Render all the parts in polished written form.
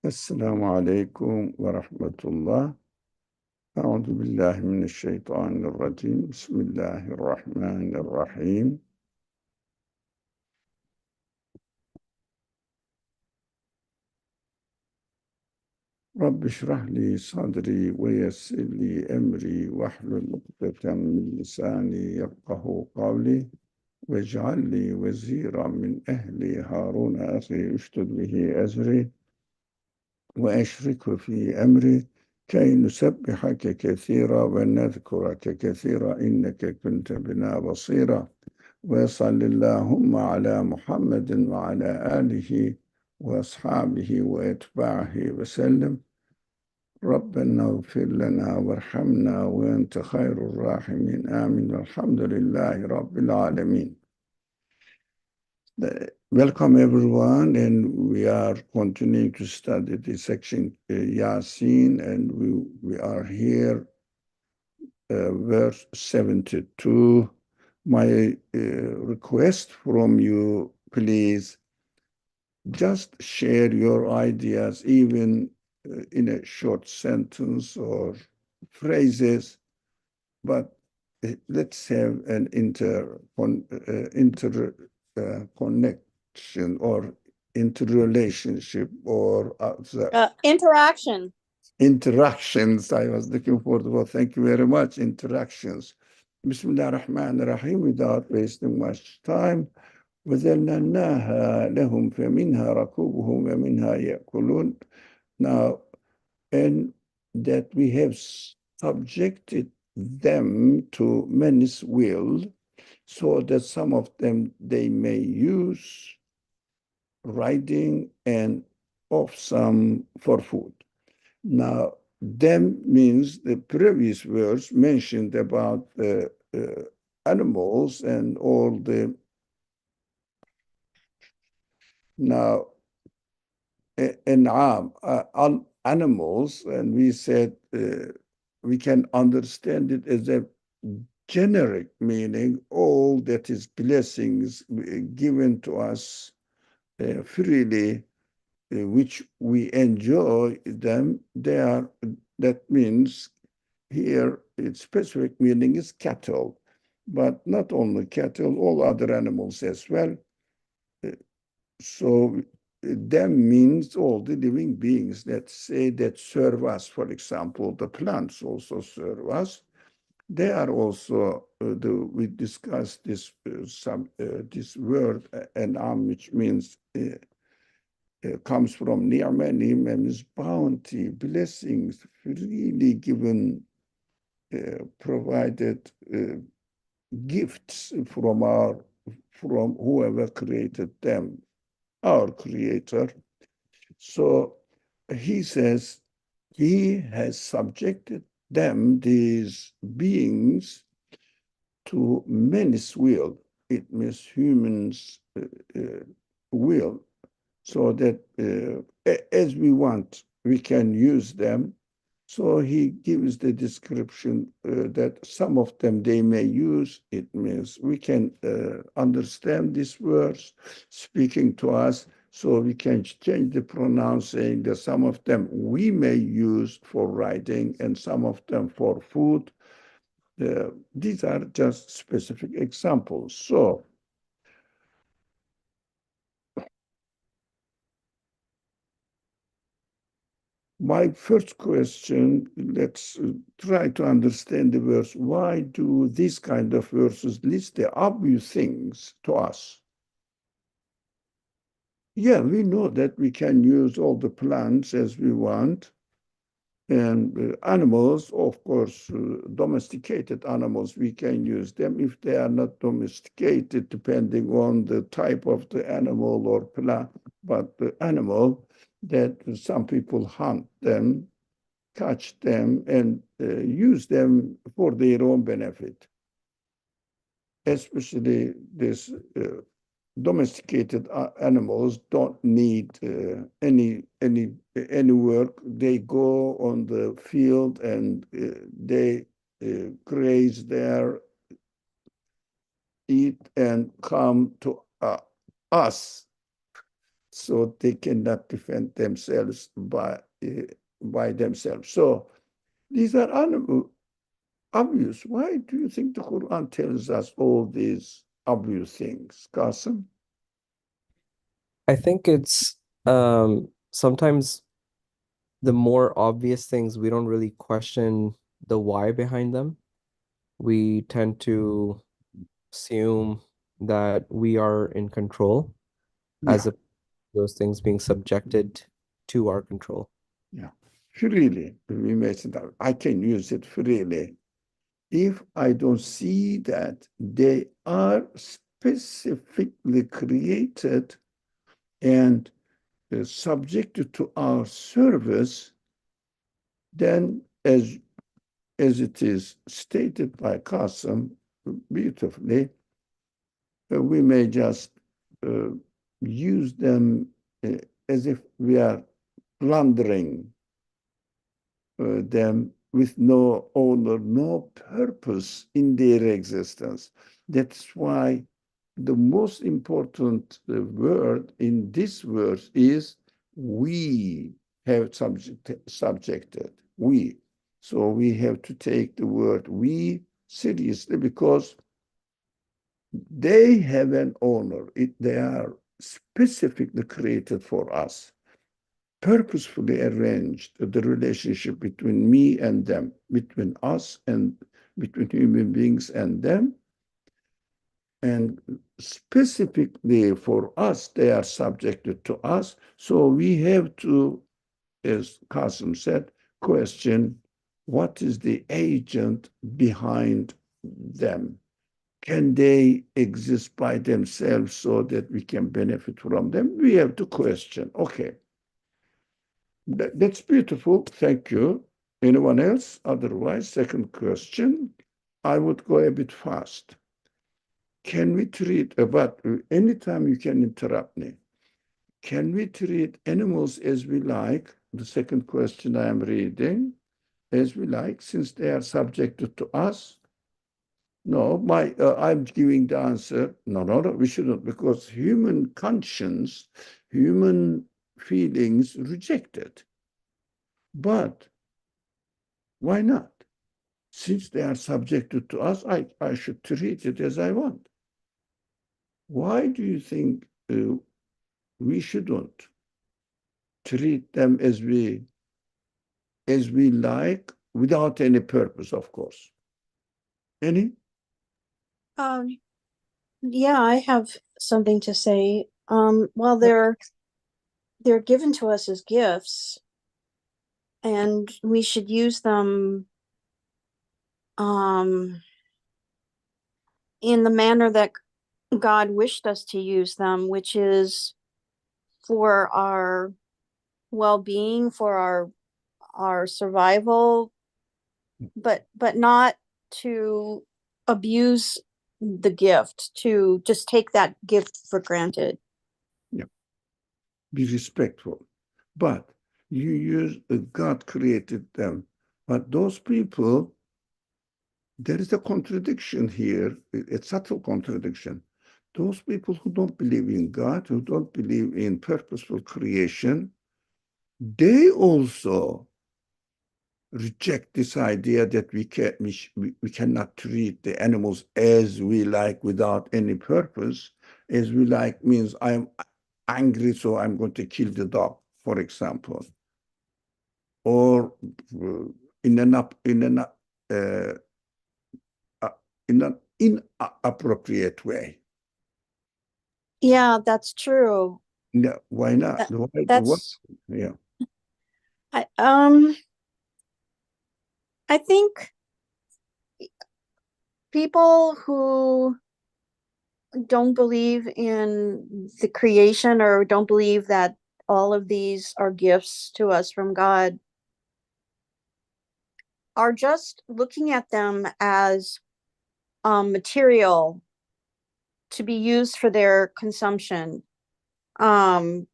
Esselamu Aleyküm ve Rahmetullah. Euzu billahi mineşşeytanirracim. Bismillahirrahmanirrahim. Rabbi şrah li sadri ve yessir li emri ve hlul ukdeten min lisani yefkahu kavli ve cealli veziran min ehli Harun ahi üştüd bihi ezri ve eşrikhu fi emri key nusebbihake kethira ve nezkurake kethira inneke kunte bina basira ve sallallahu ala Muhammedin ve ala alihi ve ashabihi ve etbahi ve sellem. Rabbena gfir lena verhamna ve ente hayrul rahimin. Amin. Elhamdülillahi Rabbil alemin. Welcome everyone, and we are continuing to study the section Yasin, and we are here, verse 72. My request from you, please, just share your ideas, even in a short sentence or phrases, but let's have an connection or interrelationship or interaction. Interactions. I was looking for the word. Thank you very much. Interactions. Bismillah ar-Rahman ar-Rahim. Without wasting much time. وَذَلَّلْنَاهَا لَهُمْ فَمِنْهَا رَكُوبُهُمْ وَمِنْهَا يَأْكُلُونَ. Now, and that we have subjected them to man's will, so that some of them they may use riding and of some for food. Now, them means the previous verse mentioned about the animals and all the. Now, animals, and we said we can understand it as a generic meaning, all that is blessings given to us freely, which we enjoy them. They are, that means here its specific meaning is cattle, but not only cattle, all other animals as well. So them means all the living beings that say that serve us. For example, the plants also serve us. They are also we discussed this this word an'am, which means comes from ni'ma. Ni'ma means bounty, blessings, freely given, provided gifts from whoever created them, our Creator. So he says he has subjected them, these beings, to man's will. It means humans' will, so that as we want, we can use them. So he gives the description that some of them they may use. It means we can understand this verse speaking to us, so we can change the pronoun, saying that some of them we may use for riding and some of them for food. These are just specific examples. So my first question, let's try to understand the verse. Why do these kind of verses list the obvious things to us? Yeah, we know that we can use all the plants as we want. And animals, of course, domesticated animals, we can use them if they are not domesticated, depending on the type of the animal or plant. But the animal that some people hunt them, catch them, and use them for their own benefit. Especially this domesticated animals don't need any work. They go on the field and they graze there, eat, and come to us. so they cannot defend themselves by themselves. So these are obvious. Why do you think the Quran tells us all these obvious things, Qasim? I think it's sometimes the more obvious things we don't really question the why behind them. We tend to assume that we are in control Yeah, as opposed to those things being subjected to our control. yeah. Freely, we mentioned that I can use it freely. If I don't see that they are specifically created and subjected to our service, then as it is stated by Qasim beautifully, we may just uh, use them uh, as if we are plundering them with no owner, no purpose in their existence. That's why the most important word in this verse is we have subjected, we. So we have to take the word we seriously because they have an owner. They are specifically created for us, purposefully arranged the relationship between me and them, between us and between human beings and them. And specifically for us, they are subjected to us. So we have to, as Qasim said, question what is the agent behind them? Can they exist by themselves so that we can benefit from them? We have to question. Okay, that's beautiful. Thank you. Anyone else? Otherwise, second question. I would go a bit fast. Can we treat, but anytime you can interrupt me, can we treat animals as we like? The second question I am reading, as we like, since they are subjected to us. No, I'm giving the answer. No, no, no, we shouldn't, because human conscience, human feelings reject it. But why not? Since they are subjected to us, I should treat it as I want. Why do you think we shouldn't treat them as we like, without any purpose, of course? Any? Um, yeah, I have something to say. Well, they're given to us as gifts, and we should use them in the manner that God wished us to use them, which is for our well-being, for our survival, but not to abuse the gift, to just take that gift for granted. Yeah, be respectful. But you use God created them. But those people, there is a contradiction here, a subtle contradiction. Those people who don't believe in God, who don't believe in purposeful creation, they also reject this idea that we cannot treat the animals as we like without any purpose. As we like means I'm angry, so I'm going to kill the dog, for example, or in an uh, in an inappropriate way. Yeah, that's true. No, why not? That, Why? that's Yeah. I um I think people who don't believe in the creation or don't believe that all of these are gifts to us from God are just looking at them as material to be used for their consumption. Um,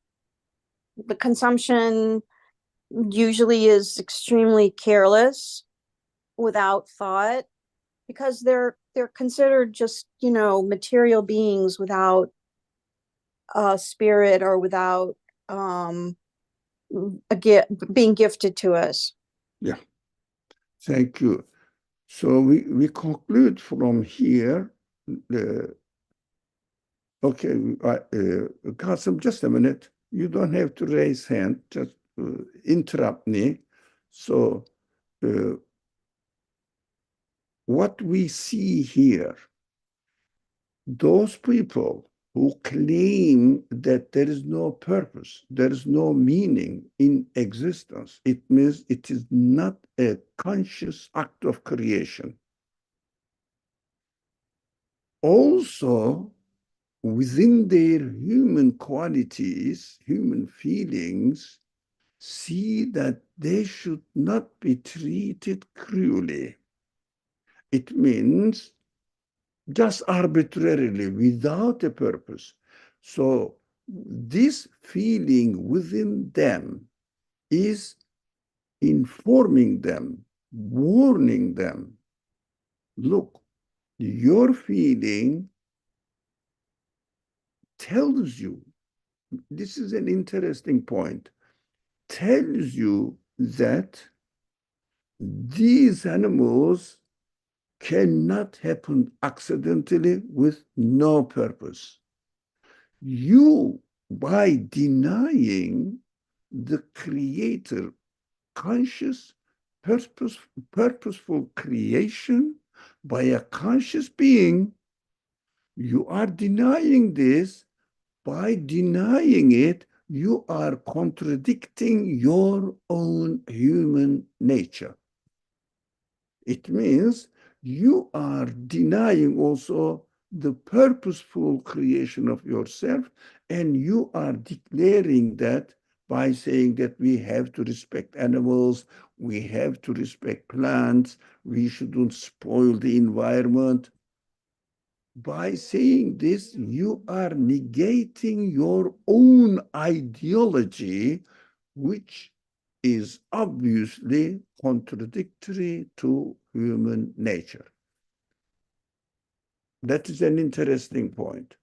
the consumption usually is extremely careless, without thought, because they're considered just, material beings without a spirit or without being gifted to us. Yeah, thank you. So we conclude from here. Okay, Qasim, just a minute. You don't have to raise hand, just interrupt me. So what we see here, those people who claim that there is no purpose, there is no meaning in existence, it means it is not a conscious act of creation. Also, within their human qualities, human feelings, see that they should not be treated cruelly. It means just arbitrarily, without a purpose. So this feeling within them is informing them, warning them, look, your feeling tells you, this is an interesting point, tells you that these animals cannot happen accidentally with no purpose. You, by denying the creator conscious, purposeful creation by a conscious being, you are denying this. By denying it, you are contradicting your own human nature. It means you are denying also the purposeful creation of yourself, and you are declaring that by saying that we have to respect animals, we have to respect plants, we shouldn't spoil the environment. By saying this, you are negating your own ideology, which is obviously contradictory to human nature. That is an interesting point.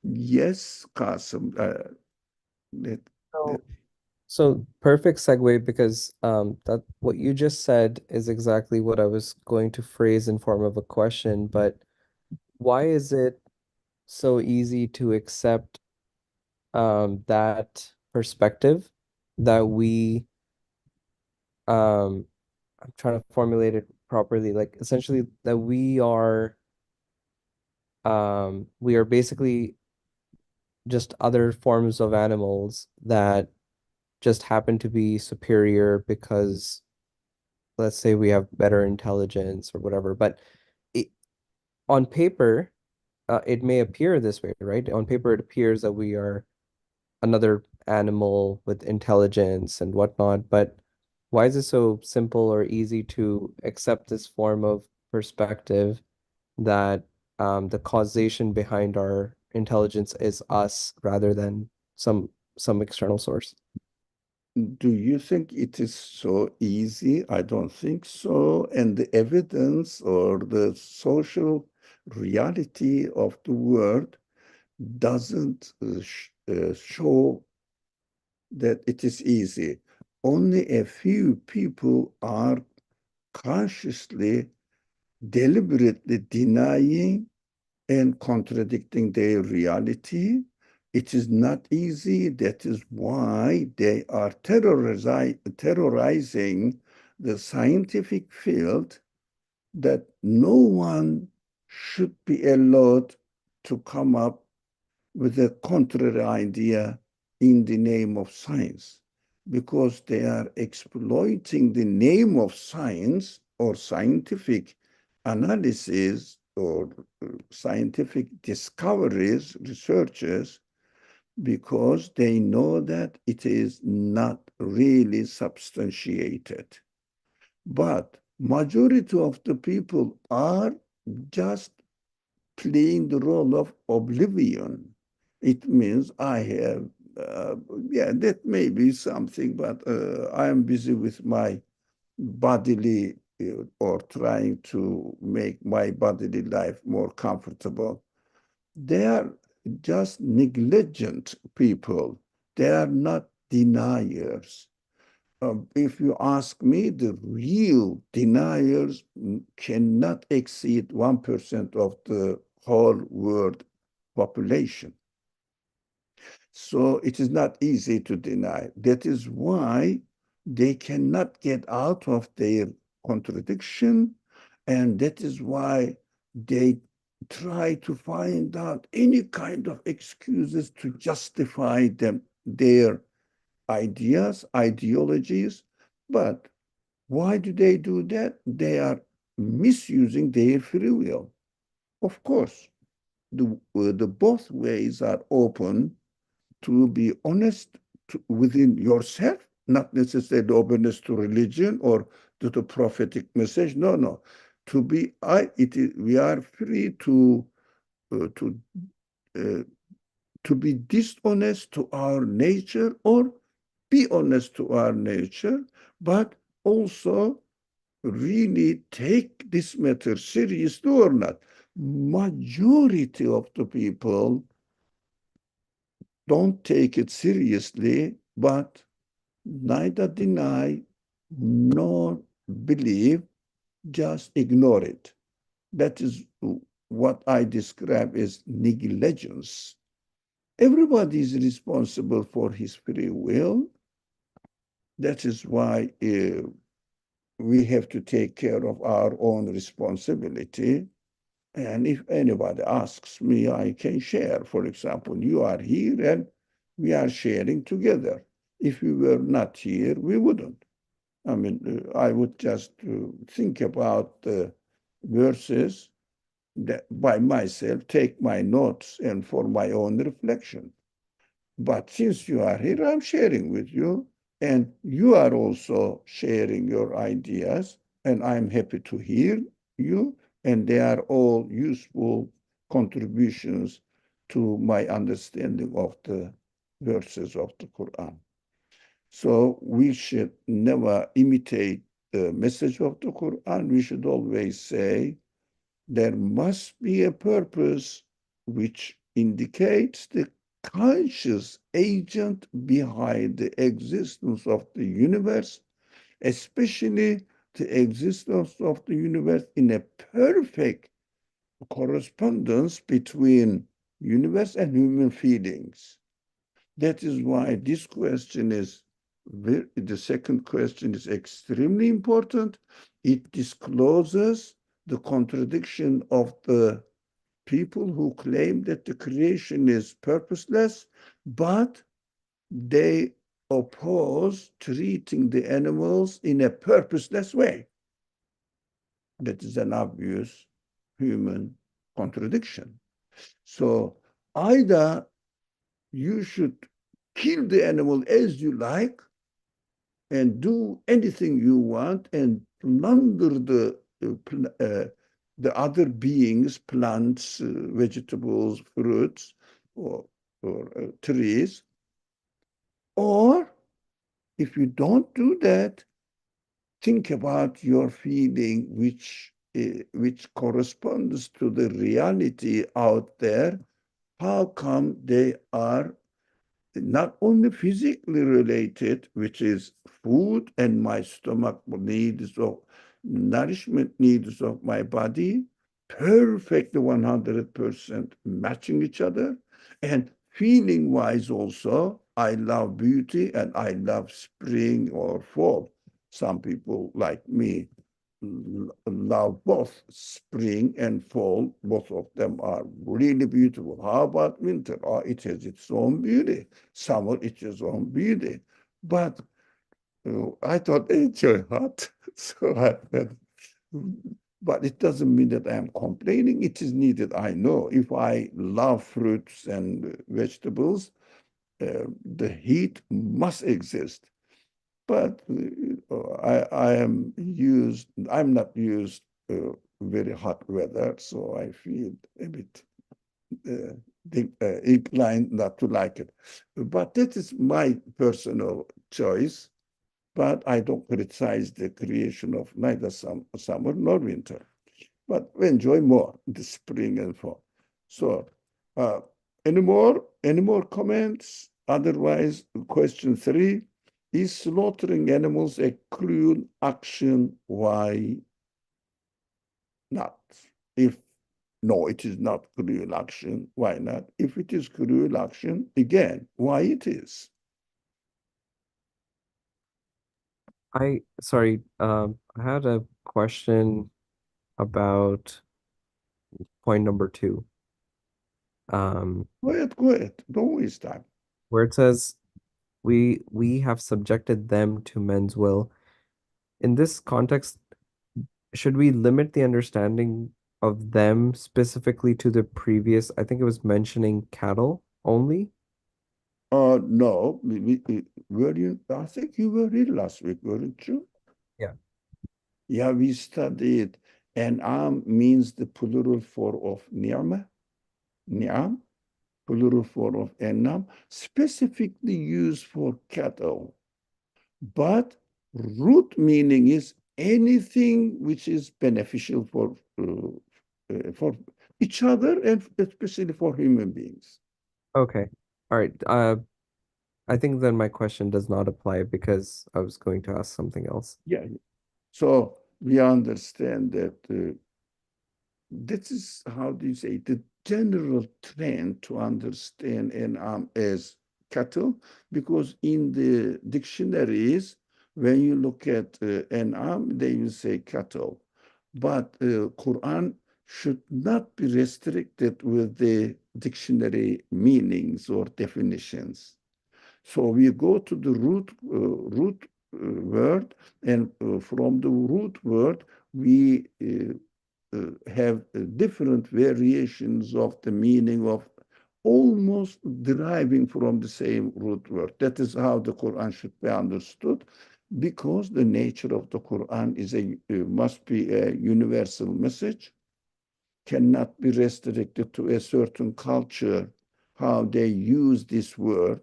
Yes, Qasim. So perfect segue, because that what you just said is exactly what I was going to phrase in form of a question. But why is it so easy to accept that perspective that we I'm trying to formulate it properly, like essentially that we are basically just other forms of animals that just happen to be superior because, let's say, we have better intelligence or whatever. But it, on paper, it may appear this way, right? On paper, it appears that we are another animal with intelligence and whatnot. But why is it so simple or easy to accept this form of perspective that the causation behind our intelligence is us rather than some external source? Do you think it is so easy? I don't think so. And the evidence or the social reality of the world doesn't show that it is easy. Only a few people are consciously, deliberately denying and contradicting their reality. It is not easy. That is why they are terrorizing the scientific field, that no one should be allowed to come up with a contrary idea in the name of science, because they are exploiting the name of science or scientific analysis or scientific discoveries, researches, because they know that it is not really substantiated. But majority of the people are just playing the role of oblivion. It means I have, yeah, that may be something, but I am busy with my bodily or trying to make my bodily life more comfortable. They are just negligent people. They are not deniers. If you ask me, the real deniers cannot exceed 1% of the whole world population. So it is not easy to deny. That is why they cannot get out of their contradiction, and that is why they try to find out any kind of excuses to justify their ideas, ideologies. But why do they do that? They are misusing their free will. Of course, the both ways are open to be honest within yourself, not necessarily openness to religion or to the prophetic message. No, no. To be, we are free uh, to uh, to be dishonest to our nature or be honest to our nature, but also really take this matter seriously or not. Majority of the people don't take it seriously, but neither deny nor believe, just ignore it. That is what I describe as negligence. Everybody is responsible for his free will. That is why we have to take care of our own responsibility. And if anybody asks me, I can share. For example, you are here and we are sharing together. If we were not here, we wouldn't. I mean, I would just think about the verses that by myself, take my notes and for my own reflection. But since you are here, I'm sharing with you, and you are also sharing your ideas, and I'm happy to hear you, and they are all useful contributions to my understanding of the verses of the Quran. So we should never imitate the message of the Quran. We should always say, there must be a purpose which indicates the conscious agent behind the existence of the universe, especially the existence of the universe in a perfect correspondence between universe and human feelings. That is why this question is, the second question is extremely important. It discloses the contradiction of the people who claim that the creation is purposeless, but they oppose treating the animals in a purposeless way. That is an obvious human contradiction. So either you should kill the animal as you like and do anything you want and plunder the other beings, plants, vegetables, fruits, or trees. Or if you don't do that, think about your feeling, which corresponds to the reality out there. How come they are not only physically related, which is food and my stomach needs of nourishment needs of my body, perfectly 100% matching each other, and feeling wise also, I love beauty and I love spring or fall. Some people like me love both spring and fall. Both of them are really beautiful. How about winter? Oh, it has its own beauty. Summer, it has its own beauty. But I thought enjoy hot. So but it doesn't mean that I'm complaining. It is needed. I know if I love fruits and vegetables, the heat must exist. But I'm not used very hot weather, so I feel a bit inclined not to like it. But that is my personal choice. But I don't criticize the creation of neither summer nor winter. But we enjoy more the spring and fall. So Any more comments? Otherwise, question 3, is slaughtering animals a cruel action? Why not? If no, it is not cruel action, why not? If it is cruel action, again, why it is? Sorry, I had a question about point number 2. Go ahead. Don't waste time. Where it says we have subjected them to men's will. In this context, should we limit the understanding of them specifically to the previous, I think it was mentioning cattle only? No, were you? I think you were here last week, weren't you? Yeah. Yeah, we studied, and means the plural form of ni'mah, ni'am, plural form of enam, specifically used for cattle. But root meaning is anything which is beneficial for each other and especially for human beings. Okay. All right. I think then my question does not apply because I was going to ask something else. Yeah. So we understand that this is, how do you say, the general trend to understand en'am as cattle, because in the dictionaries, when you look at en'am, they will say cattle. But Quran should not be restricted with the dictionary meanings or definitions. So we go to the root word, and from the root word, we have different variations of the meaning of almost deriving from the same root word. That is how the Quran should be understood, because the nature of the Quran is must be a universal message, cannot be restricted to a certain culture, how they use this word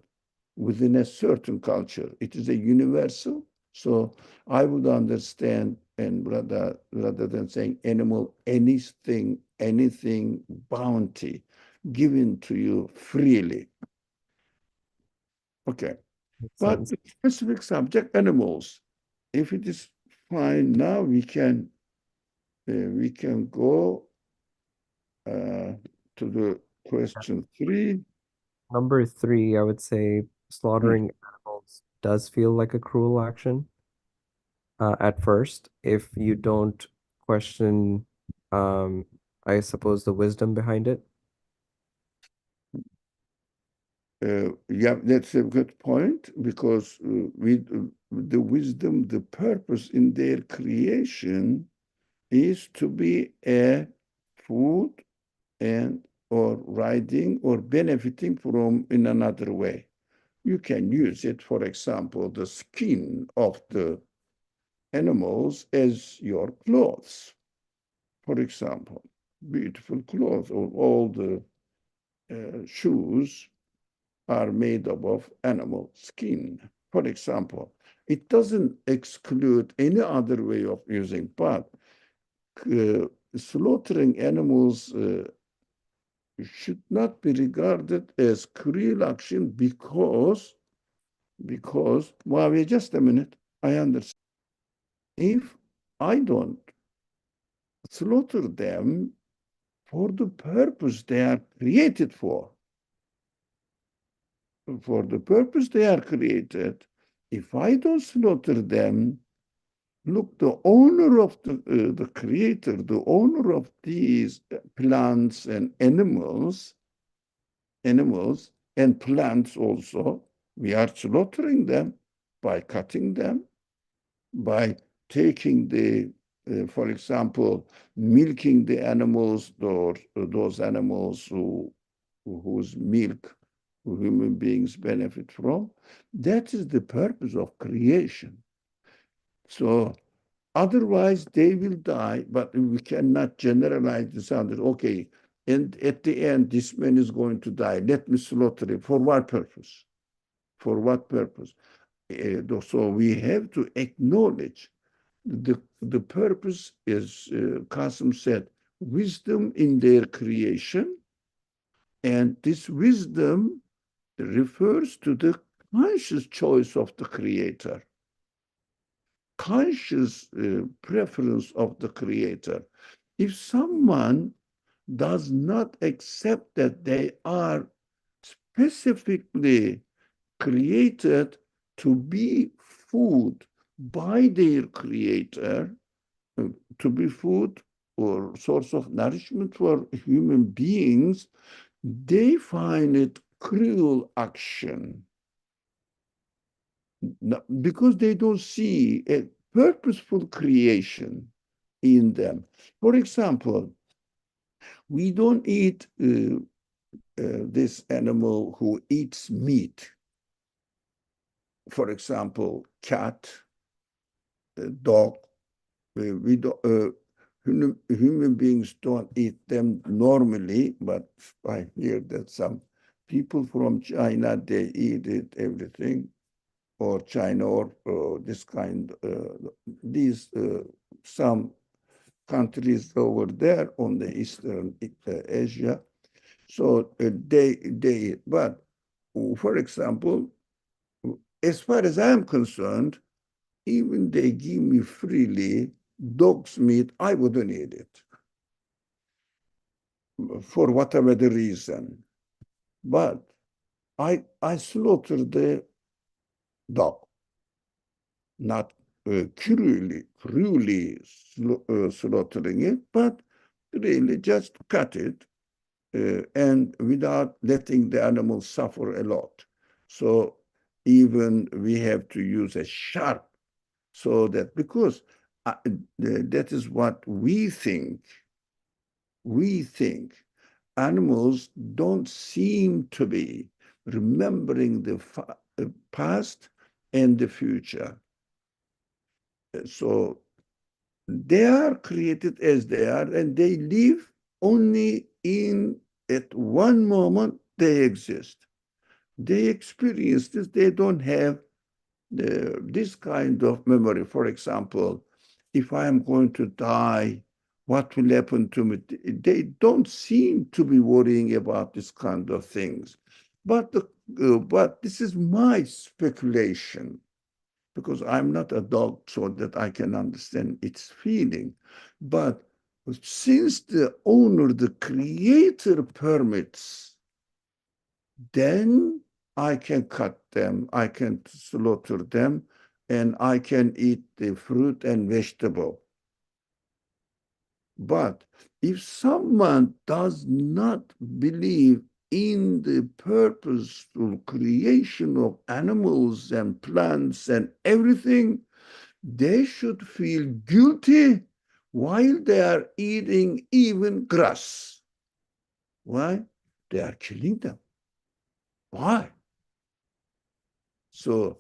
within a certain culture. It is a universal. So I would understand, and rather than saying animal, anything, bounty given to you freely. Okay. Makes But sense. the specific subject, animals. If it is fine now, we can go to the question 3. Number 3, I would say slaughtering animals does feel like a cruel action at first if you don't question, um, I suppose, the wisdom behind it. Yeah, that's a good point, because the wisdom, the purpose in their creation is to be a food and or riding or benefiting from in another way. You can use it, for example, the skin of the animals as your clothes, for example, beautiful clothes, or all the shoes are made up of animal skin, for example. It doesn't exclude any other way of using, but slaughtering animals should not be regarded as cruel action, because, well, wait just a minute, I understand. If I don't slaughter them for the purpose they are created for the purpose they are created, if I don't slaughter them, look, the owner of the creator, the owner of these plants and animals and plants also, we are slaughtering them by cutting them, by taking for example, milking the animals, or those animals whose milk human beings benefit from. That is the purpose of creation. So otherwise, they will die, but we cannot generalize this under, okay, and at the end, this man is going to die. Let me slaughter him. For what purpose? For what purpose? So we have to acknowledge the purpose is, Qasim said, wisdom in their creation, And this wisdom refers to the conscious choice of the creator, conscious preference of the creator. If someone does not accept that they are specifically created to be food by their creator, to be food or source of nourishment for human beings, they find it cruel action because they don't see a purposeful creation in them. For example, we don't eat this animal who eats meat. For example, cat, dog. We don't. Human beings don't eat them normally, but I hear that some people from China, they eat it, everything, or China, or this kind, these, some countries over there on the Eastern Asia. So they eat. But for example, as far as I'm concerned, even they give me freely dog's meat, I wouldn't eat it for whatever the reason. But I slaughter the dog, not cruelly slaughtering it, but really just cut it and without letting the animal suffer a lot. So even we have to use a sharp, so that because that is what we think. We think animals don't seem to be remembering the past and the future. So they are created as they are, and they live only in at one moment they exist. They experience this. They don't have this kind of memory. For example, if I am going to die, what will happen to me? They don't seem to be worrying about this kind of things. But this is my speculation, because I'm not a dog, so that I can understand its feeling. But since the owner, the creator, permits, then I can cut them, I can slaughter them, and I can eat the fruit and vegetable. But if someone does not believe in the purposeful creation of animals and plants and everything, they should feel guilty while they are eating even grass. Why? They are killing them. Why? So,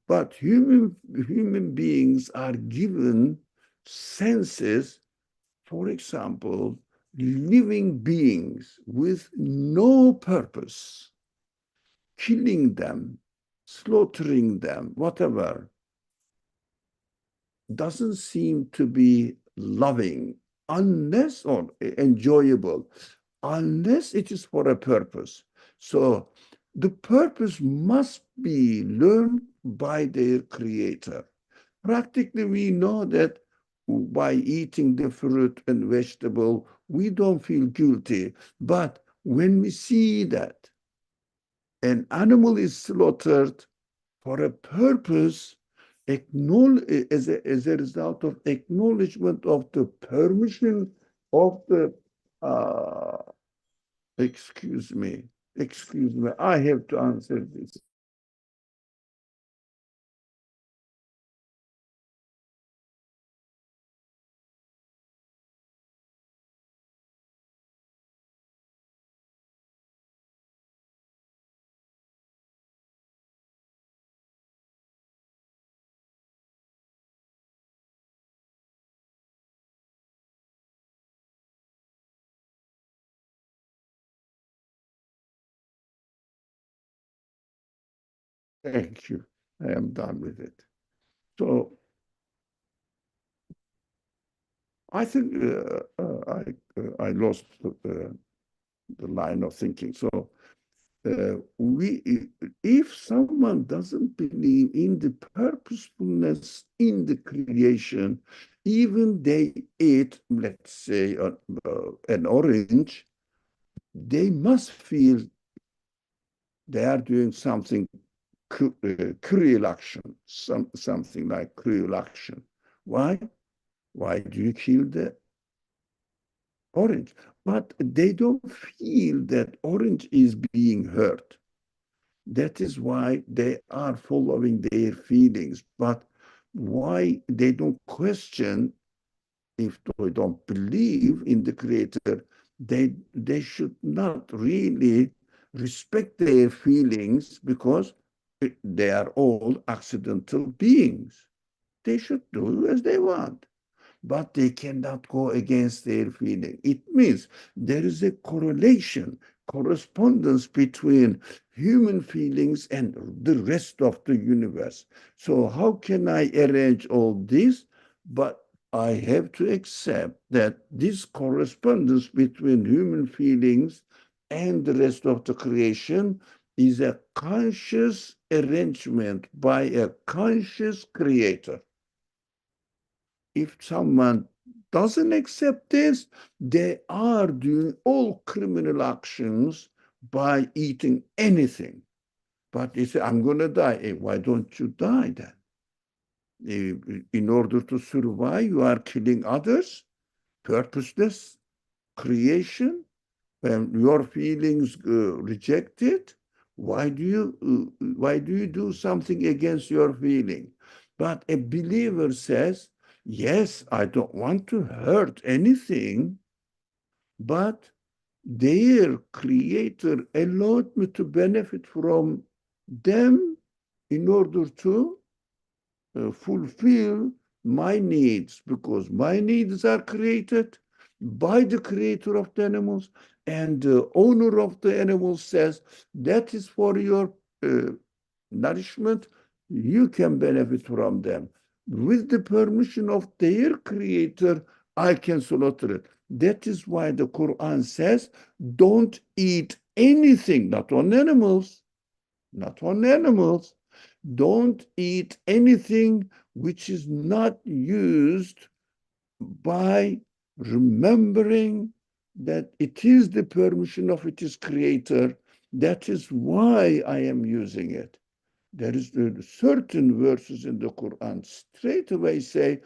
but human beings are given senses, for example, living beings with no purpose, killing them, slaughtering them, whatever, doesn't seem to be loving unless, or enjoyable, unless it is for a purpose. So the purpose must be learned by their creator. Practically, we know that by eating the fruit and vegetable, we don't feel guilty. But when we see that an animal is slaughtered for a purpose, as a result of acknowledgement of the permission of the, excuse me, I have to answer this. Thank you. I am done with it. So I think I lost the line of thinking. So if someone doesn't believe in the purposefulness in the creation, even they eat, let's say, an orange, they must feel they are doing something cruel action, something like cruel action. Why? Why do you kill the orange? But they don't feel that orange is being hurt. That is why they are following their feelings. But why they don't question, if they don't believe in the Creator, they should not really respect their feelings, because they are all accidental beings. They should do as they want, but they cannot go against their feeling. It means there is a correspondence between human feelings and the rest of the universe. So how can I arrange all this? But I have to accept that this correspondence between human feelings and the rest of the creation is a conscious arrangement by a conscious creator. If someone doesn't accept this, they are doing all criminal actions by eating anything. But they say, I'm going to die. Hey, why don't you die then? In order to survive, you are killing others, purposeless creation, and your feelings reject it. Why do you do something against your feeling? But a believer says, yes, I don't want to hurt anything, but their creator allowed me to benefit from them in order to fulfill my needs, because my needs are created by the creator of the animals, and the owner of the animals says that is for your nourishment. You can benefit from them. With the permission of their creator, I can slaughter it. That is why the Quran says, don't eat anything, not on animals, not on animals. Don't eat anything which is not used by remembering that it is the permission of its creator. That is why I am using it. There is certain verses in the Quran straight away say,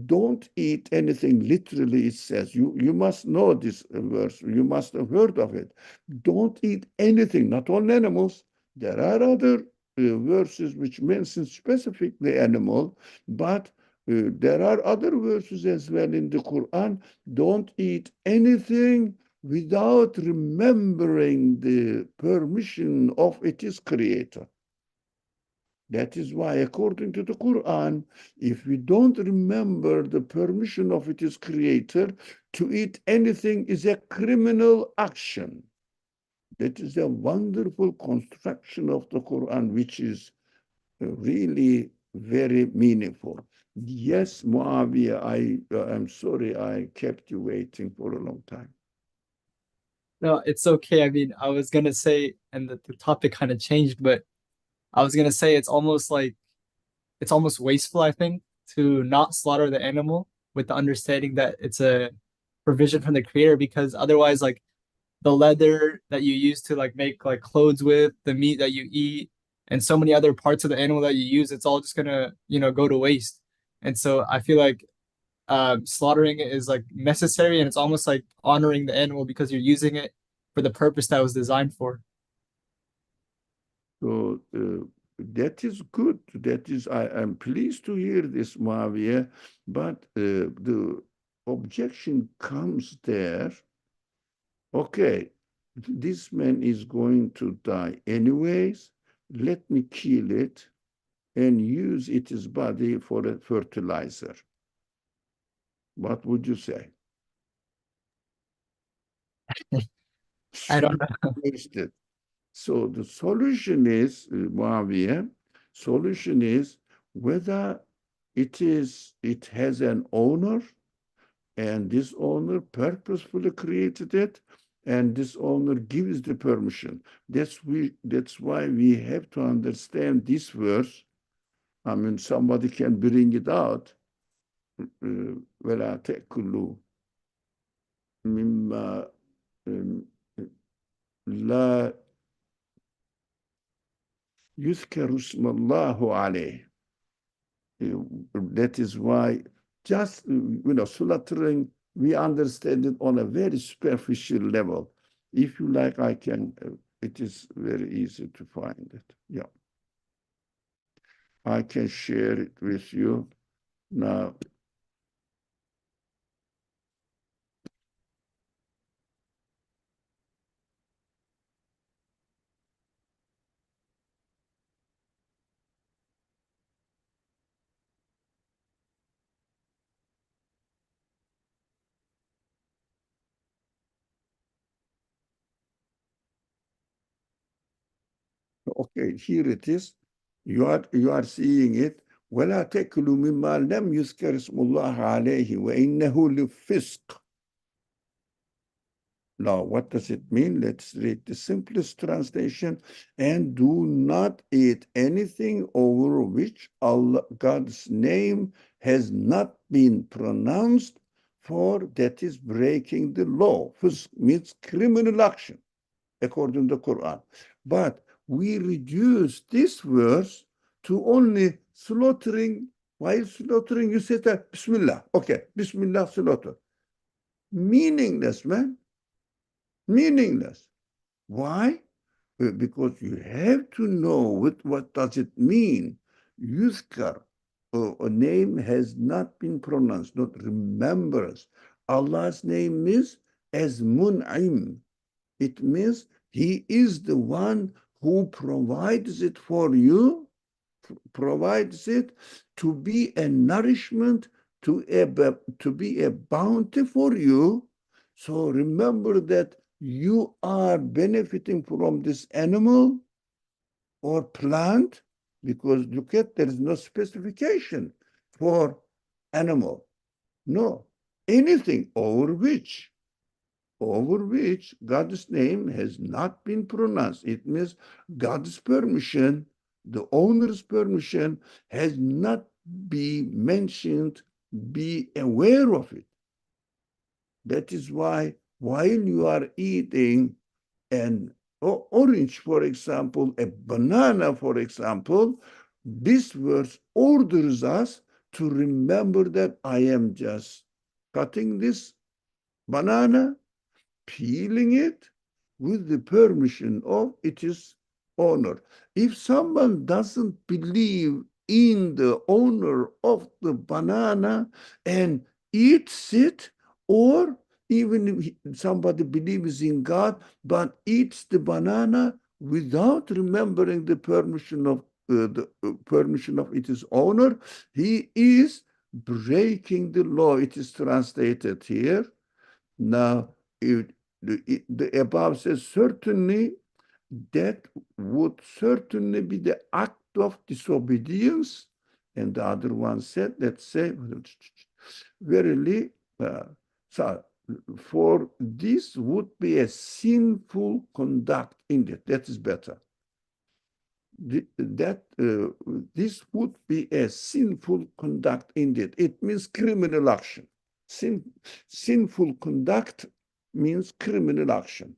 don't eat anything. Literally, it says, you must know this verse. You must have heard of it. Don't eat anything, not all animals. There are other verses which mention specifically animal, but there are other verses as well in the Quran. Don't eat anything without remembering the permission of its creator. That is why, according to the Quran, if we don't remember the permission of its creator, to eat anything is a criminal action. That is a wonderful construction of the Quran, which is really very meaningful. Yes, Muawiyah, I'm sorry I kept you waiting for a long time. No, it's okay. I mean, I was gonna say, and the topic kind of changed, but I was gonna say it's almost wasteful, I think, to not slaughter the animal with the understanding that it's a provision from the creator, because otherwise, like the leather that you use to like make like clothes with, the meat that you eat, and so many other parts of the animal that you use, it's all just gonna, go to waste. And so I feel like slaughtering it is like necessary, and it's almost like honoring the animal because you're using it for the purpose that was designed for. So that is good. That is, I am pleased to hear this, Muawiyah, but the objection comes there. Okay, this man is going to die anyways. Let me kill it and use its body for a fertilizer. What would you say? I don't know. Wasted. So the solution is, Muawiyah, solution is whether it has an owner, and this owner purposefully created it, and this owner gives the permission. That's why we have to understand this verse. I mean, somebody can bring it out. وَلَا تَأْكُلُوا مِمَّا لَا يُذْكَرُ اسْمَ اللَّهُ عَلَيْهِ. That is why just, slaughtering, we understand it on a very superficial level. If you like, I can, it is very easy to find it. Yeah. I can share it with you now. Okay, here it is. You are seeing it. ولا تأكلوا مما لم يذكر اسم الله عليه وإنه لفسق. Now, what does it mean? Let's read the simplest translation. And do not eat anything over which God's name has not been pronounced, for that is breaking the law. Fisq means criminal action, according to the Quran. But we reduce this verse to only slaughtering. While slaughtering, you say that, Bismillah. Okay, Bismillah, slaughter. Meaningless, man. Meaningless. Why? Because you have to know what does it mean. Yuzkar, a name has not been pronounced, not remembrance. Allah's name is as Mun'im. It means He is the one who provides it for you, provides it to be a nourishment, to be a bounty for you. So remember that you are benefiting from this animal or plant, because look at, there is no specification for animal. No, anything over which God's name has not been pronounced. It means God's permission, the owner's permission, has not been mentioned, be aware of it. That is why while you are eating an orange, for example, a banana, for example, this verse orders us to remember that I am just cutting this banana, peeling it with the permission of its owner. If someone doesn't believe in the owner of the banana and eats it, or even if somebody believes in God but eats the banana without remembering the permission of its owner, he is breaking the law. It is translated here. Now, the above says certainly, that would certainly be the act of disobedience. And the other one said, let's say, verily, so for this would be a sinful conduct in it. That is better. This would be a sinful conduct indeed. It means criminal action. Sinful conduct means criminal action.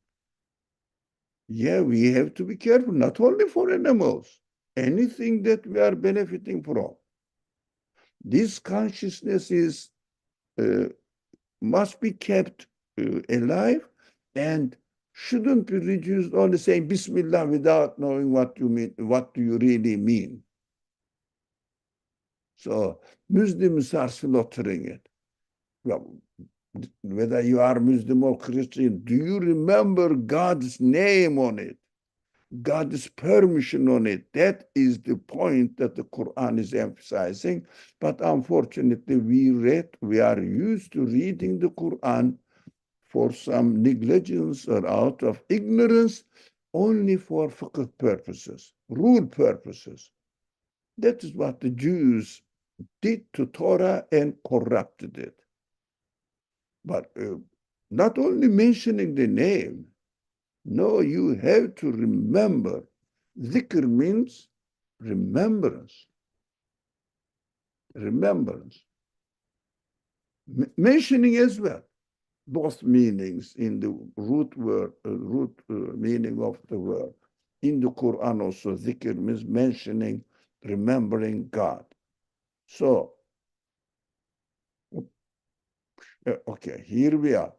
Yeah, we have to be careful, not only for animals, anything that we are benefiting from. This consciousness is must be kept alive and shouldn't be reduced only saying Bismillah without knowing what you mean, what do you really mean. So Muslims are slaughtering it. Well, whether you are Muslim or Christian, do you remember God's name on it? God's permission on it? That is the point that the Quran is emphasizing. But unfortunately, we are used to reading the Quran for some negligence or out of ignorance, only for fiqh purposes, rule purposes. That is what the Jews did to Torah and corrupted it. But Not only mentioning the name. No, you have to remember. Dhikr means remembrance. Remembrance. Mentioning as well. Both meanings in the root word, meaning of the word. In the Quran also, dhikr means mentioning, remembering God. So, okay, here we are.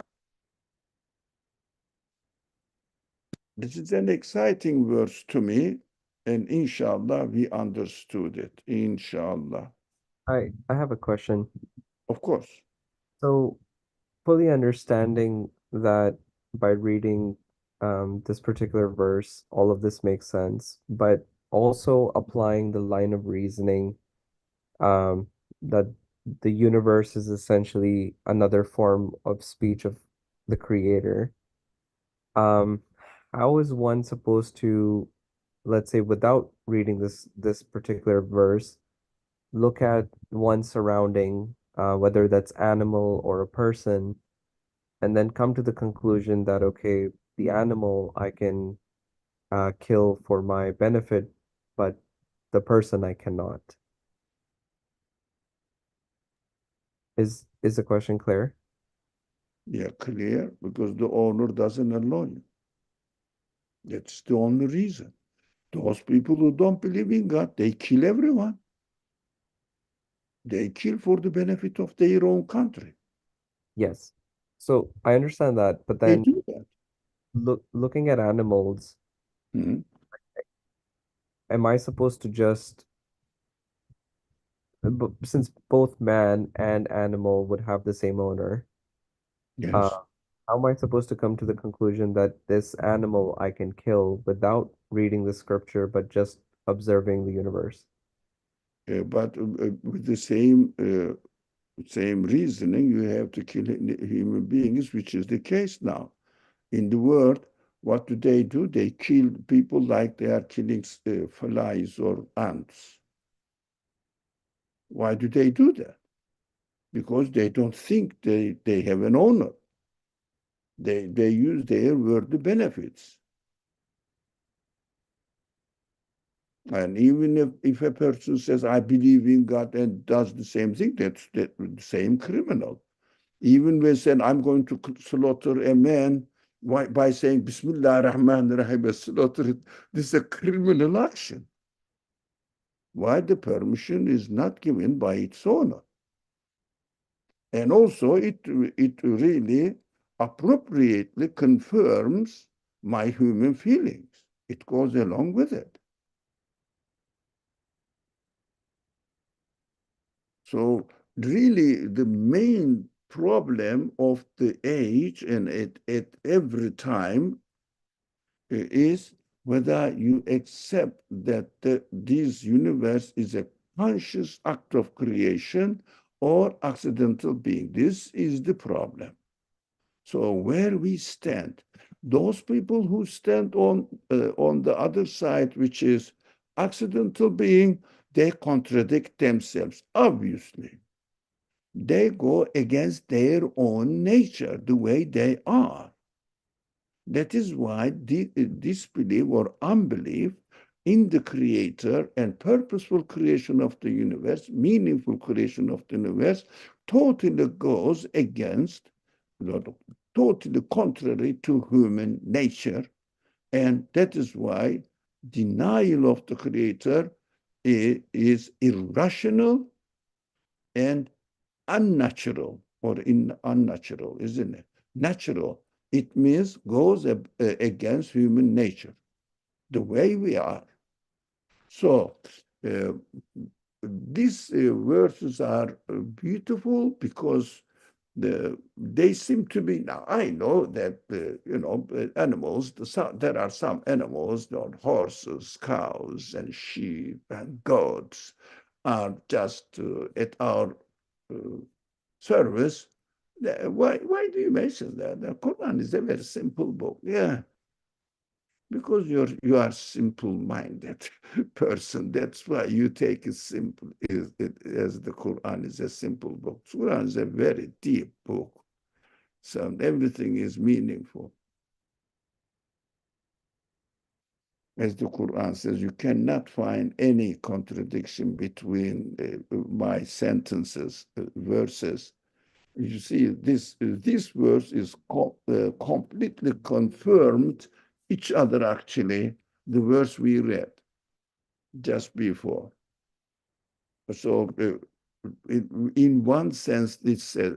This is an exciting verse to me, and inshallah, we understood it. Inshallah. I have a question. Of course. So, fully understanding that by reading this particular verse, all of this makes sense, but also applying the line of reasoning that the universe is essentially another form of speech of the creator. Um, how is one supposed to, let's say, without reading this particular verse, look at one surrounding, whether that's animal or a person, and then come to the conclusion that, okay, the animal I can kill for my benefit, but the person I cannot. Is the question clear? Yeah, clear, because the owner doesn't allow you. That's the only reason. Those people who don't believe in God, they kill everyone. They kill for the benefit of their own country. Yes. So I understand that, but They then do that. looking at animals, Hmm. am I supposed to just, since both man and animal would have the same owner, uh, Yes. how am I supposed to come to the conclusion that this animal I can kill without reading the scripture, but just observing the universe? But with the same reasoning, you have to kill human beings, which is the case now. In the world, what do? They kill people like they are killing flies or ants. Why do they do that? Because they don't think they have an owner. They use their worldly benefits. And even if a person says, I believe in God and does the same thing, that's the same criminal. Even when saying, I'm going to slaughter a man by saying, Bismillah ar-Rahman ar-Rahim, slaughter it, this is a criminal action. Why the permission is not given by its owner? And also, it really appropriately confirms my human feelings. It goes along with it. So really, the main problem of the age and at every time is whether you accept that this universe is a conscious act of creation or accidental being. This is the problem. So where we stand, those people who stand on the other side, which is accidental being, they contradict themselves, obviously. They go against their own nature, the way they are. That is why disbelief or unbelief in the creator and purposeful creation of the universe, meaningful creation of the universe, totally goes against, totally contrary to human nature. And that is why denial of the creator is irrational and unnatural, or unnatural, isn't it? Natural, it means goes against human nature, the way we are. So uh, these verses are beautiful because they seem to be, now I know that animals, there are some animals, horses, cows, and sheep and goats are just at our service. Why do you mention that? The Quran is a very simple book. Yeah, because you are simple-minded person. That's why you take it simple as the Quran is a simple book. Quran is a very deep book. sound. Everything is meaningful. As the Quran says, you cannot find any contradiction between my sentences, verses. You see, this verse is completely confirmed each other, actually, the verse we read just before. So in one sense, it says,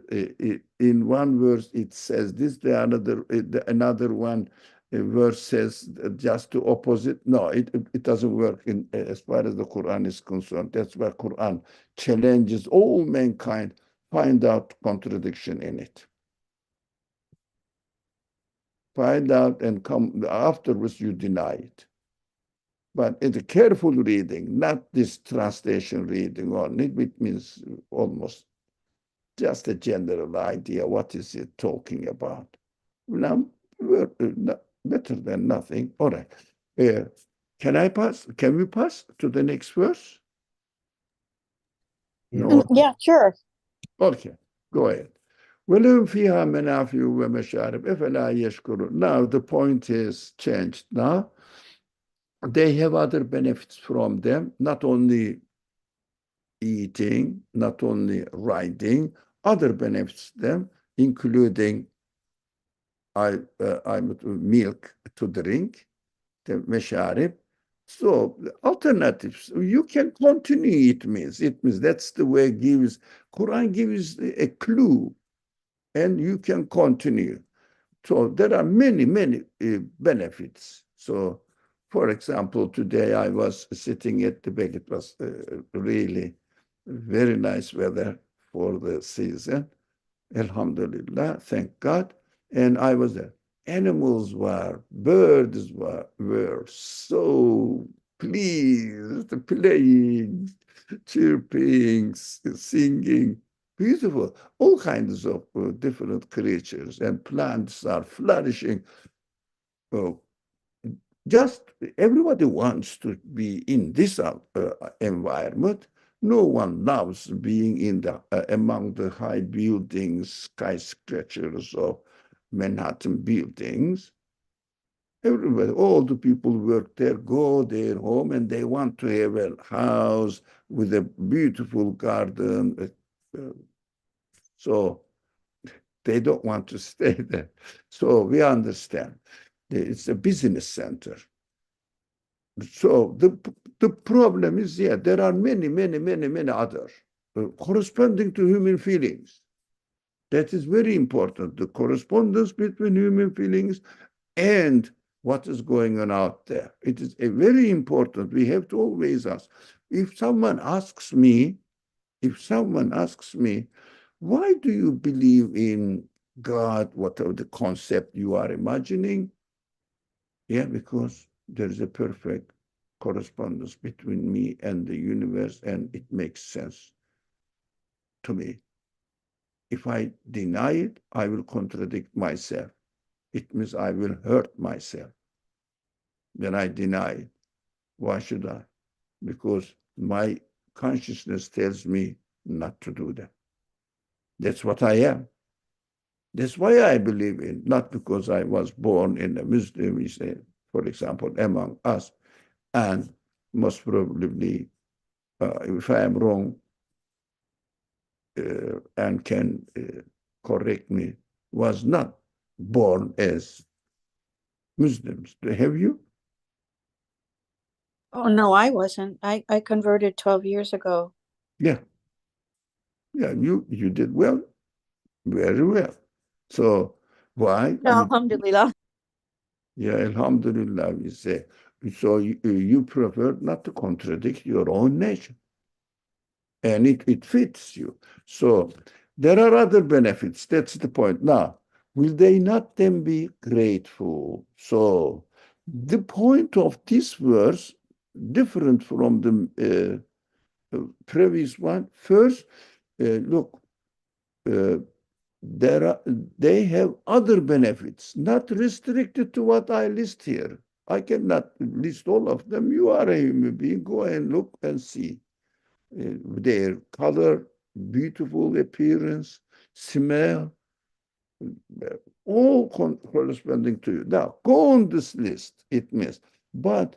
in one verse it says this, another one verse says just the opposite. No, it doesn't work as far as the Quran is concerned. That's why Quran challenges all mankind, find out contradiction in it. Find out and come afterwards, you deny it. But it's a careful reading, not this translation reading only, which means almost just a general idea. What is it talking about? Now, better than nothing. All right. Can I pass? Can we pass to the next verse? No. Yeah, sure. Okay, go ahead. وَلَهُمْ فِيهَا مَنَافِعُ وَمَشَارِبُ أَفَلَا يَشْكُرُونَ. Now the point is changed. Now they have other benefits from them, not only eating, not only riding, other benefits them, including milk to drink, the mesharib. So alternatives, you can continue, it means that's the way Quran gives a clue, and you can continue. So there are many, many benefits. So, for example, today I was sitting at the back. It was really very nice weather for the season. Alhamdulillah, thank God. And I was there. Birds were so pleased, playing, chirping, singing. Beautiful. All kinds of different creatures, and plants are flourishing. Oh, just everybody wants to be in this environment. No one loves being in the among the high buildings, skyscrapers of Manhattan buildings. Everybody, all the people work there, go their home, and they want to have a house with a beautiful garden. So they don't want to stay there. So we understand. It's a business center. So the problem is, there are many other corresponding to human feelings. That is very important, the correspondence between human feelings and what is going on out there. It is a very important. We have to always ask. If someone asks me, why do you believe in God, whatever the concept you are imagining? Yeah, because there is a perfect correspondence between me and the universe, and it makes sense to me. If I deny it, I will contradict myself. It means I will hurt myself. Then I deny it. Why should I? Because my consciousness tells me not to do that. That's what I am. That's why I believe in, not because I was born in a Muslim, for example, among us, and most probably, if I am wrong, and can correct me, was not born as Muslims. Have you? Oh, no, I wasn't. I converted 12 years ago. Yeah. Yeah, you did well, very well. So why? Alhamdulillah. Yeah, alhamdulillah, we say. So you prefer not to contradict your own nature. And it fits you. So there are other benefits. That's the point. Now, will they not then be grateful? So the point of this verse, different from the previous one. First, look, they have other benefits, not restricted to what I list here. I cannot list all of them. You are a human being. Go and look and see. Their color, beautiful appearance, smell, all corresponding to you. Now, go on this list, it means. But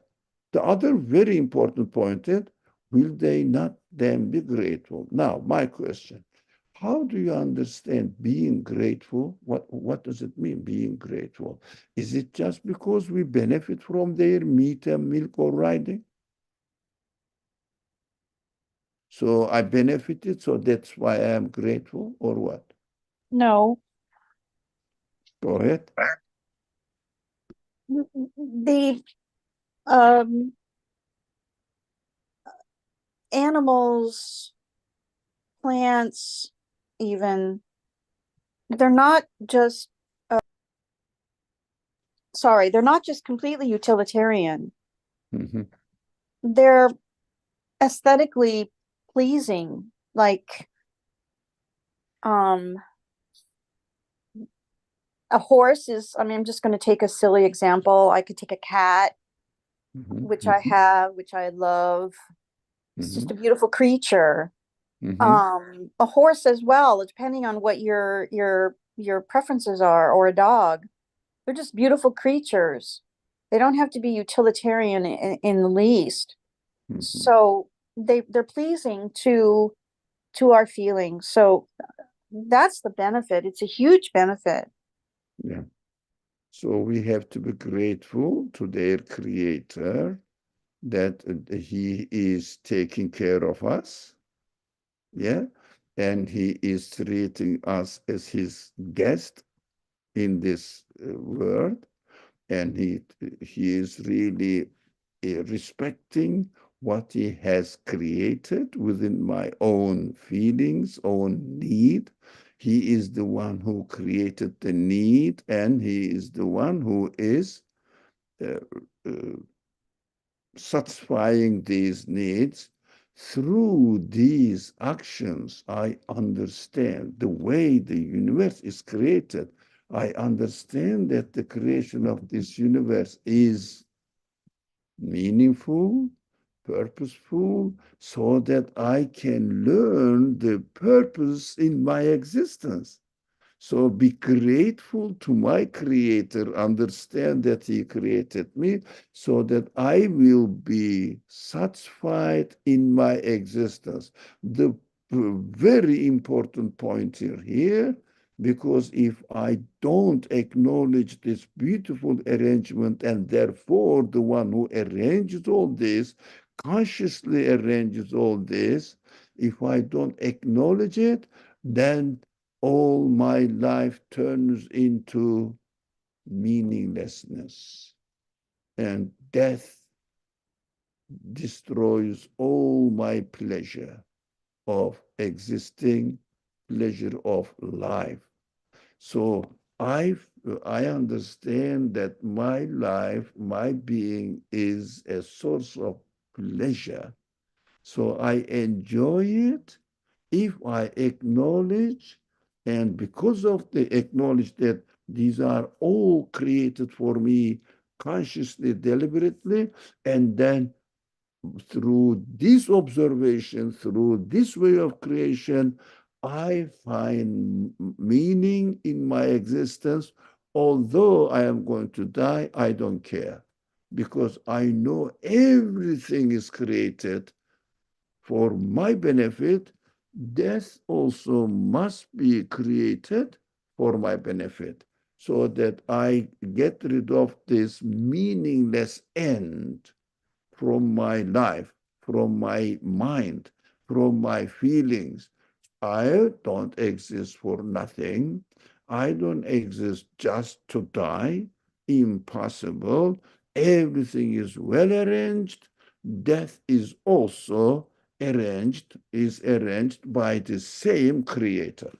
the other very important point is, will they not then be grateful? Now, my question, how do you understand being grateful? What does it mean, being grateful? Is it just because we benefit from their meat and milk or riding? So I benefited, so that's why I am grateful, or what? No, Go ahead. the um, animals, plants, even, they're not just, sorry, they're not just completely utilitarian. Mhm. They're aesthetically pleasing, like um a horse is, I mean, I'm just going to take a silly example. I could take a cat, Mhm. which I have, which I love. It's just a Mhm. beautiful creature. Mhm. A horse as well, depending on what your preferences are, or a dog. They're just beautiful creatures. They don't have to be utilitarian in the least. Mhm. So they're pleasing to our feelings. So that's the benefit. It's a huge benefit. Yeah. So we have to be grateful to their creator that he is taking care of us. Yeah. And he is treating us as his guest in this world. And he is really respecting what he has created within my own feelings, own need. He is the one who created the need, and he is the one who is uh, uh, satisfying these needs. Through these actions, I understand the way the universe is created. I understand that the creation of this universe is meaningful, purposeful, so that I can learn the purpose in my existence. So be grateful to my creator, understand that he created me so that I will be satisfied in my existence. The very important point here, because if I don't acknowledge this beautiful arrangement, and therefore the one who arranges all this, consciously arranges all this, if I don't acknowledge it, then all my life turns into meaninglessness, and death destroys all my pleasure of existing, pleasure of life. So I understand that my life, my being is a source of pleasure. So I enjoy it if I acknowledge, and because of the acknowledge that these are all created for me consciously, deliberately, and then through this observation, through this way of creation, I find meaning in my existence. Although I am going to die, I don't care, because I know everything is created for my benefit. Death also must be created for my benefit, so that I get rid of this meaningless end from my life, from my mind, from my feelings. I don't exist for nothing. I don't exist just to die. Impossible. Everything is well arranged. Death is also arranged by the same creator.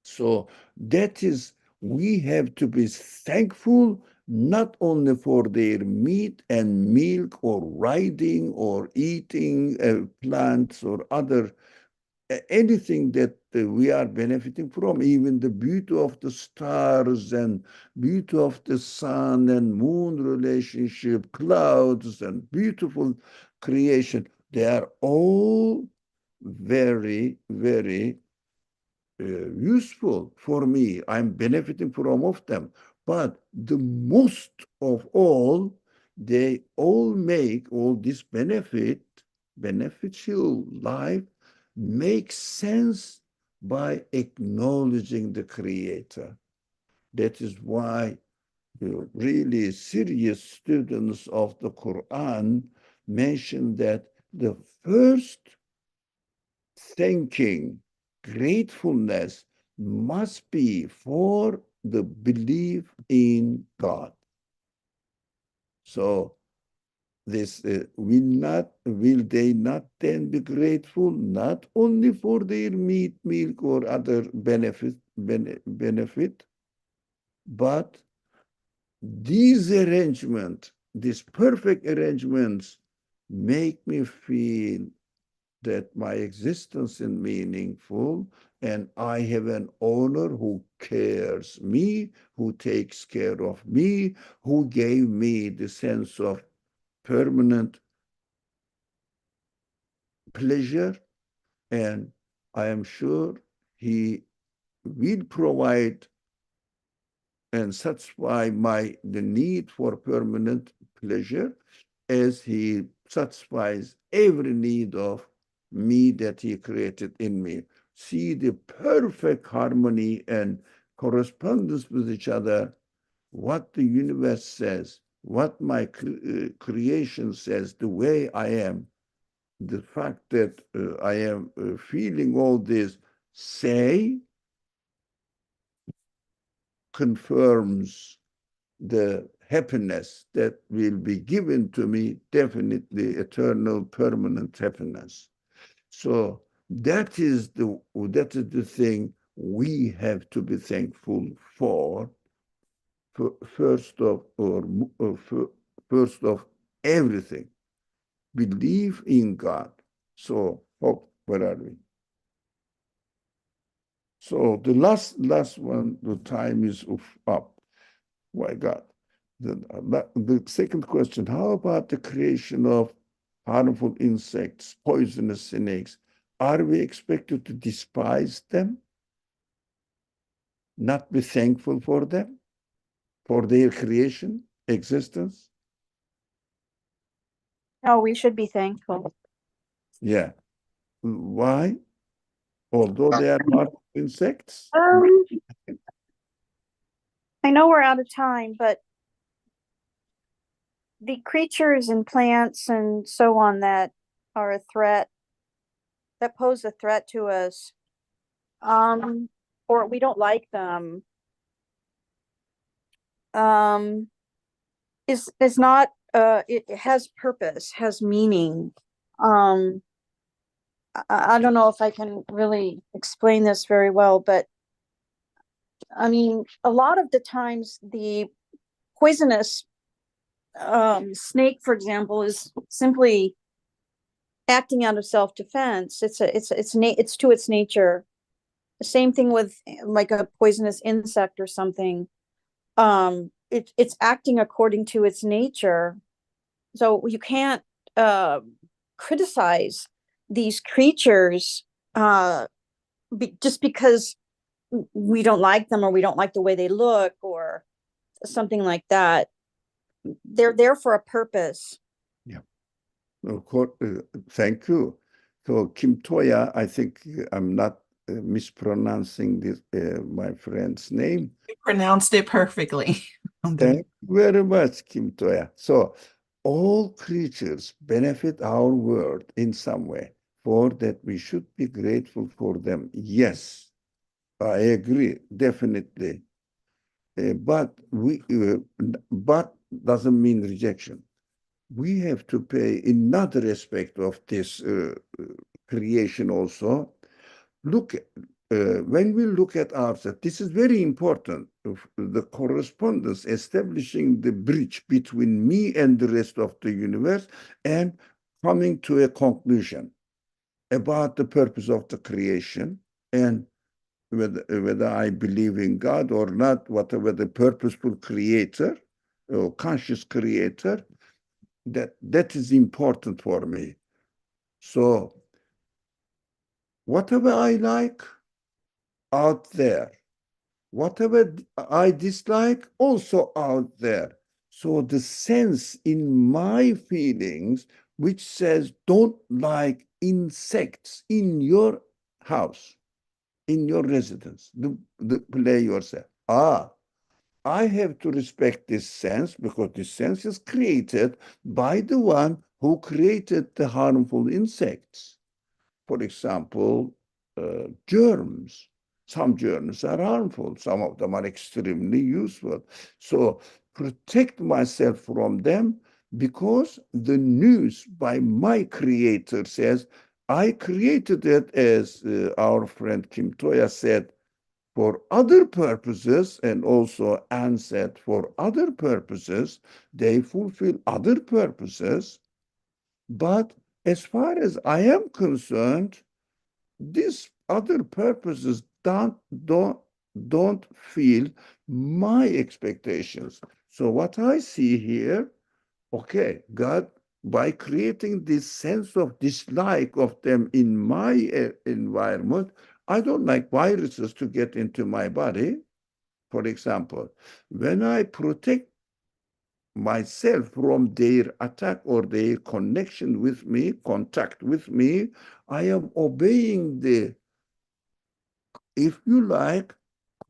So that is, we have to be thankful not only for their meat and milk or riding or eating plants or other anything that we are benefiting from, even the beauty of the stars and beauty of the sun and moon relationship, clouds and beautiful creation, they are all very, very useful for me. I'm benefiting from of them. But the most of all, they all make all this beneficial life makes sense by acknowledging the Creator. That is why really serious students of the Quran mention that the first thanking, gratefulness must be for the belief in God. So this will they not then be grateful not only for their meat, milk, or other benefit, but these arrangements, these perfect arrangements, make me feel that my existence is meaningful and I have an owner who cares me, who takes care of me, who gave me the sense of permanent pleasure, and I am sure he will provide and satisfy the need for permanent pleasure as he satisfies every need of me that he created in me. See the perfect harmony and correspondence with each other, what the universe says, what my creation says, the way I am, the fact that I am feeling all this confirms the happiness that will be given to me, definitely eternal, permanent happiness. So that is the thing we have to be thankful for first of everything. Believe in God. So hope, where are we? So the last one, the time is up. My God. The second question, how about the creation of harmful insects, poisonous snakes? Are we expected to despise them? Not be thankful for them? For their creation, existence? No, we should be thankful. Yeah. Why? Although they are harmful insects? I know we're out of time, but the creatures and plants and so on that are a threat, that pose a threat to us, or we don't like them, is not it has purpose, has meaning. I don't know if I can really explain this very well, but I mean, a lot of the times the poisonous snake, for example, is simply acting out of self-defense. It's to its nature. The same thing with like a poisonous insect or something. It's acting according to its nature. So you can't criticize these creatures just because we don't like them or we don't like the way they look or something like that. They're there for a purpose. Yeah. Of course, thank you. So Kim Toya, I think I'm not mispronouncing this my friend's name. You pronounced it perfectly. Thank you very much, Kim Toya. So all creatures benefit our world in some way. For that, we should be grateful for them. Yes, I agree, definitely. But doesn't mean rejection. We have to pay another aspect of this creation also. Look, when we look at ourselves, this is very important, the correspondence, establishing the bridge between me and the rest of the universe and coming to a conclusion about the purpose of the creation and whether I believe in God or not, whatever the purposeful creator or conscious creator, that is important for me. So whatever I like, out there. Whatever I dislike, also out there. So the sense in my feelings which says don't like insects in your house, in your residence, the play yourself. I have to respect this sense because this sense is created by the one who created the harmful insects. For example, germs. Some germs are harmful. Some of them are extremely useful. So protect myself from them because the news by my creator says, I created it, as our friend Kim Toya said, for other purposes, and also Anne said for other purposes. They fulfill other purposes. But as far as I am concerned, these other purposes don't feel my expectations. So what I see here, okay, God, by creating this sense of dislike of them in my environment, I don't like viruses to get into my body. For example, when I protect myself from their attack or their connection with me, contact with me, I am obeying the, if you like,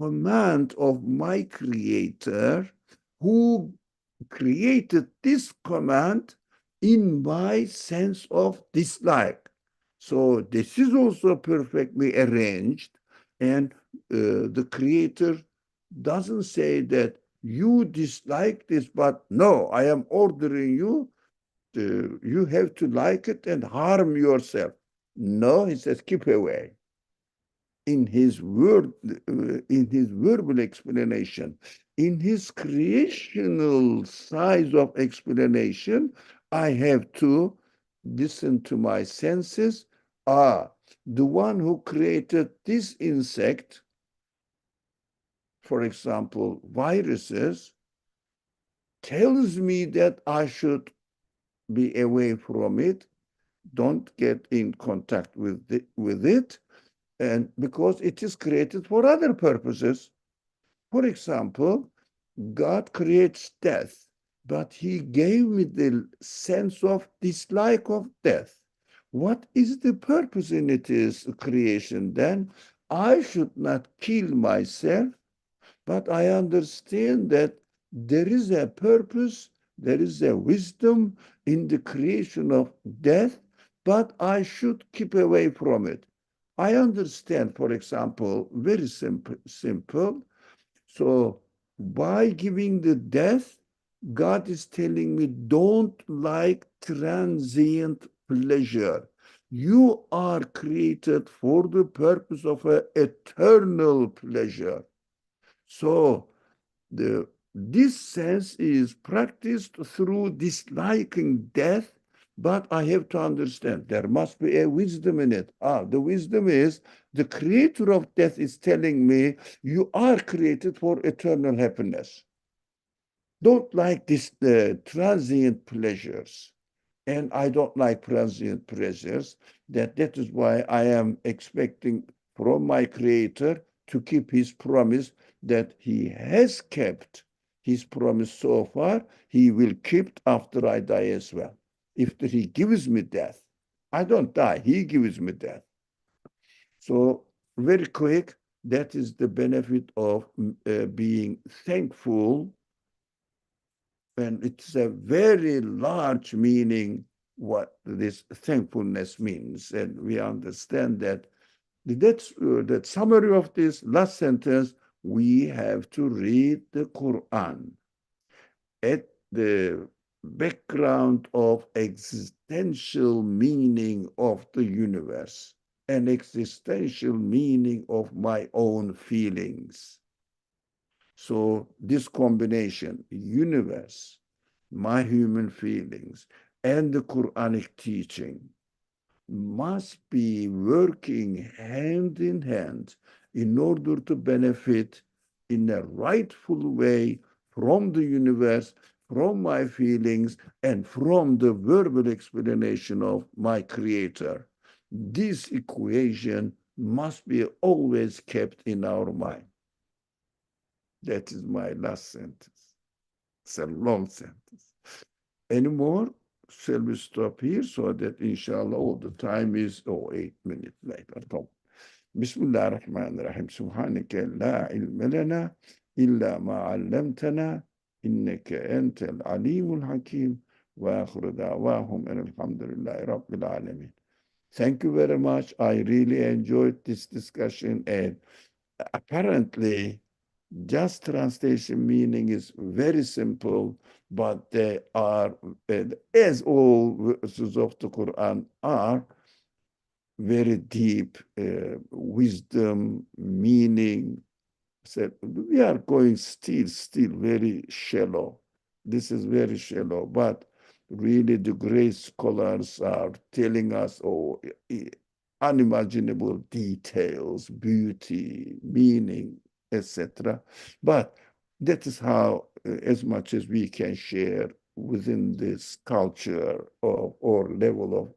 command of my creator who created this command in my sense of dislike. So this is also perfectly arranged, and the creator doesn't say that you dislike this, but no, I am ordering you, you have to like it and harm yourself. No, he says, keep away. In his word, in his verbal explanation, in his creational size of explanation, I have to listen to my senses. The one who created this insect, for example, viruses, tells me that I should be away from it, don't get in contact with it, and because it is created for other purposes. For example, God creates death, but he gave me the sense of dislike of death. What is the purpose in its creation then? I should not kill myself, but I understand that there is a purpose, there is a wisdom in the creation of death, but I should keep away from it. I understand, for example, very simple. So by giving the death, God is telling me, don't like transient pleasure. You are created for the purpose of an eternal pleasure. So this sense is practiced through disliking death, but I have to understand there must be a wisdom in it. The wisdom is the creator of death is telling me you are created for eternal happiness. Don't like this transient pleasures. And I don't like transient pleasures. That is why I am expecting from my creator to keep his promise that he has kept his promise so far. He will keep it after I die as well. If he gives me death, I don't die. He gives me death. So very quick, that is the benefit of being thankful. And it's a very large meaning what this thankfulness means. And we understand that that summary of this last sentence, we have to read the Qur'an at the background of existential meaning of the universe and existential meaning of my own feelings. So this combination, universe, my human feelings, and the Quranic teaching must be working hand in hand in order to benefit in a rightful way from the universe, from my feelings, and from the verbal explanation of my creator. This equation must be always kept in our mind. That is my last sentence. It's a long sentence. Any more? Shall we stop here so that inshallah all the time is 8 minutes later. طب. بسم الله الرحمن الرحيم سبحانك لا علم لنا إلا ما علمتنا إنك أنت العليم الحكيم وآخر دعواهم أن الحمد لله رب العالمين. Thank you very much. I really enjoyed this discussion, and apparently just translation meaning is very simple, but they are, as all verses of the Quran are, very deep wisdom, meaning. So we are going still very shallow. This is very shallow, but really the great scholars are telling us unimaginable details, beauty, meaning, etc. But that is how, as much as we can share within this culture or level of